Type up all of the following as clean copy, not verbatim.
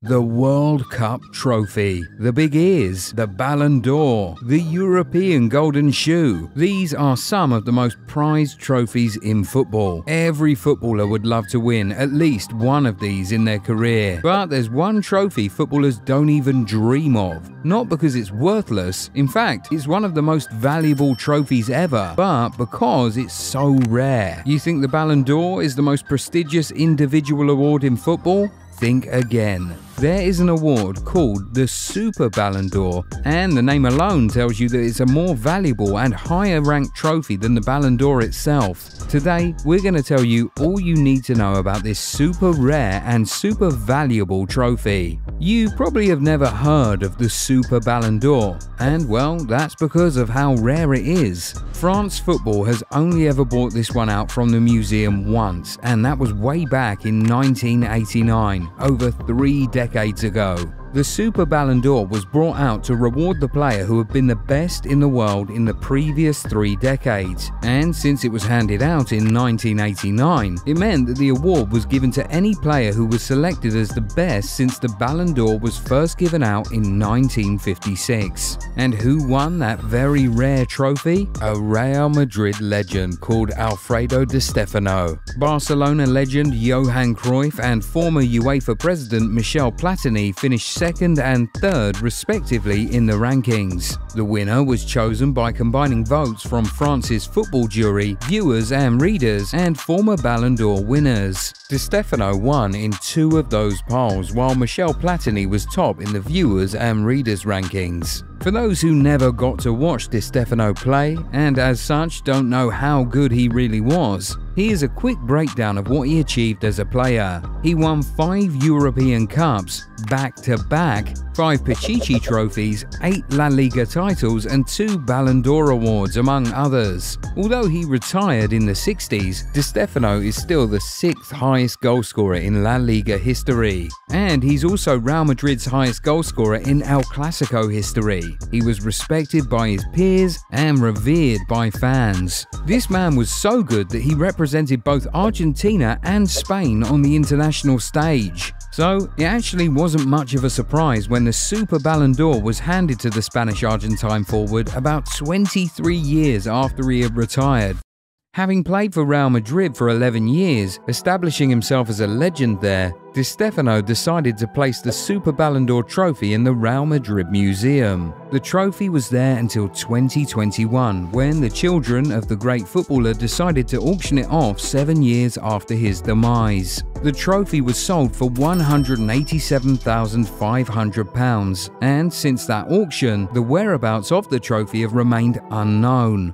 The World Cup Trophy, the Big Ears, the Ballon d'Or, the European Golden Shoe. These are some of the most prized trophies in football. Every footballer would love to win at least one of these in their career. But there's one trophy footballers don't even dream of. Not because it's worthless, in fact, it's one of the most valuable trophies ever, but because it's so rare. You think the Ballon d'Or is the most prestigious individual award in football? Think again. There is an award called the Super Ballon d'Or, and the name alone tells you that it's a more valuable and higher ranked trophy than the Ballon d'Or itself. Today, we're going to tell you all you need to know about this super rare and super valuable trophy. You probably have never heard of the Super Ballon d'Or, and well, that's because of how rare it is. France football has only ever bought this one out from the museum once, and that was way back in 1989, over 3 decades ago. The Super Ballon d'Or was brought out to reward the player who had been the best in the world in the previous 3 decades, and since it was handed out in 1989, it meant that the award was given to any player who was selected as the best since the Ballon d'Or was first given out in 1956. And who won that very rare trophy? A Real Madrid legend called Alfredo Di Stefano, Barcelona legend Johan Cruyff, and former UEFA president Michel Platini finished second and third respectively in the rankings. The winner was chosen by combining votes from France's football jury, viewers and readers, and former Ballon d'Or winners. Di Stefano won in 2 of those polls, while Michel Platini was top in the viewers and readers rankings. For those who never got to watch Di Stefano play, and as such don't know how good he really was, here's a quick breakdown of what he achieved as a player. He won 5 European Cups, back-to-back, 5 Pichichi trophies, 8 La Liga titles, and 2 Ballon d'Or awards, among others. Although he retired in the 60s, Di Stefano is still the 6th highest goalscorer in La Liga history. And he's also Real Madrid's highest goalscorer in El Clasico history. He was respected by his peers and revered by fans. This man was so good that he represented both Argentina and Spain on the international stage. So it actually wasn't much of a surprise when the Super Ballon d'Or was handed to the Spanish-Argentine forward about 23 years after he had retired. Having played for Real Madrid for 11 years, establishing himself as a legend there, Di Stefano decided to place the Super Ballon d'Or trophy in the Real Madrid Museum. The trophy was there until 2021, when the children of the great footballer decided to auction it off 7 years after his demise. The trophy was sold for £187,500, and since that auction, the whereabouts of the trophy have remained unknown.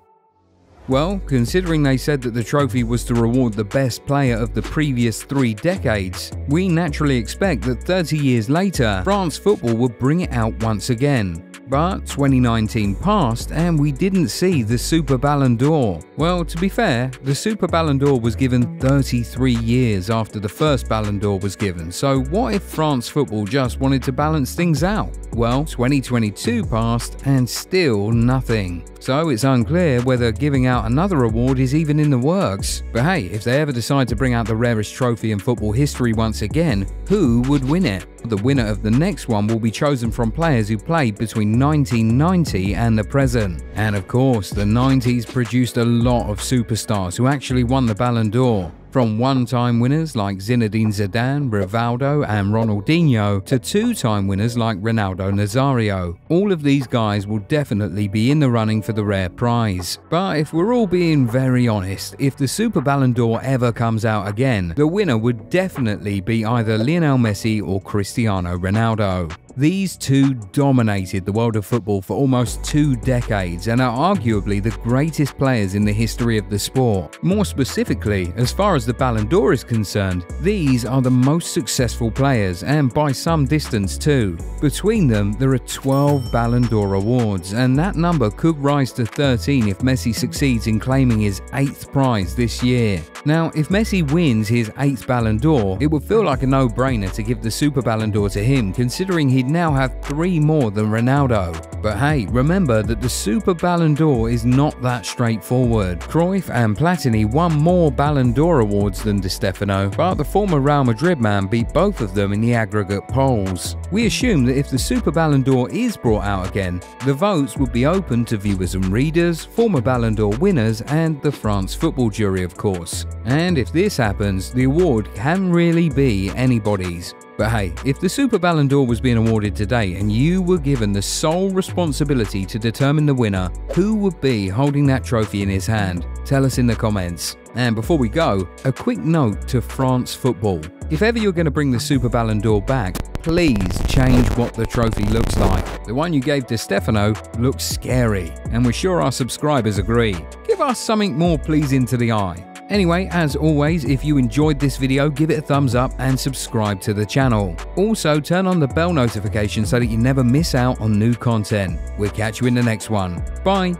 Well, considering they said that the trophy was to reward the best player of the previous 3 decades, we naturally expect that 30 years later, France football would bring it out once again. But 2019 passed and we didn't see the Super Ballon d'Or. Well, to be fair, the Super Ballon d'Or was given 33 years after the first Ballon d'Or was given, so what if France football just wanted to balance things out? Well, 2022 passed and still nothing. So it's unclear whether giving out another award is even in the works. But hey, if they ever decide to bring out the rarest trophy in football history once again, who would win it? The winner of the next one will be chosen from players who played between 1990 and the present. And of course, the 90s produced a lot of superstars who actually won the Ballon d'Or. From one-time winners like Zinedine Zidane, Rivaldo and Ronaldinho to 2-time winners like Ronaldo Nazario. All of these guys will definitely be in the running for the rare prize. But if we're all being very honest, if the Super Ballon d'Or ever comes out again, the winner would definitely be either Lionel Messi or Cristiano Ronaldo. These two dominated the world of football for almost 2 decades and are arguably the greatest players in the history of the sport. More specifically, as far as the Ballon d'Or is concerned, these are the most successful players, and by some distance too. Between them, there are 12 Ballon d'Or awards, and that number could rise to 13 if Messi succeeds in claiming his 8th prize this year. Now, if Messi wins his 8th Ballon d'Or, it would feel like a no-brainer to give the Super Ballon d'Or to him, considering he'd now have 3 more than Ronaldo. But hey, remember that the Super Ballon d'Or is not that straightforward. Cruyff and Platini won more Ballon d'Or awards than Di Stefano, but the former Real Madrid man beat both of them in the aggregate polls. We assume that if the Super Ballon d'Or is brought out again, the votes would be open to viewers and readers, former Ballon d'Or winners, and the France football jury, of course. And if this happens, the award can really be anybody's. But hey, if the Super Ballon d'Or was being awarded today and you were given the sole responsibility to determine the winner, who would be holding that trophy in his hand? Tell us in the comments. And before we go, a quick note to France football. If ever you're going to bring the Super Ballon d'Or back, please change what the trophy looks like. The one you gave Di Stefano looks scary, and we're sure our subscribers agree. Give us something more pleasing to the eye. Anyway, as always, if you enjoyed this video, give it a thumbs up and subscribe to the channel. Also, turn on the bell notification so that you never miss out on new content. We'll catch you in the next one. Bye!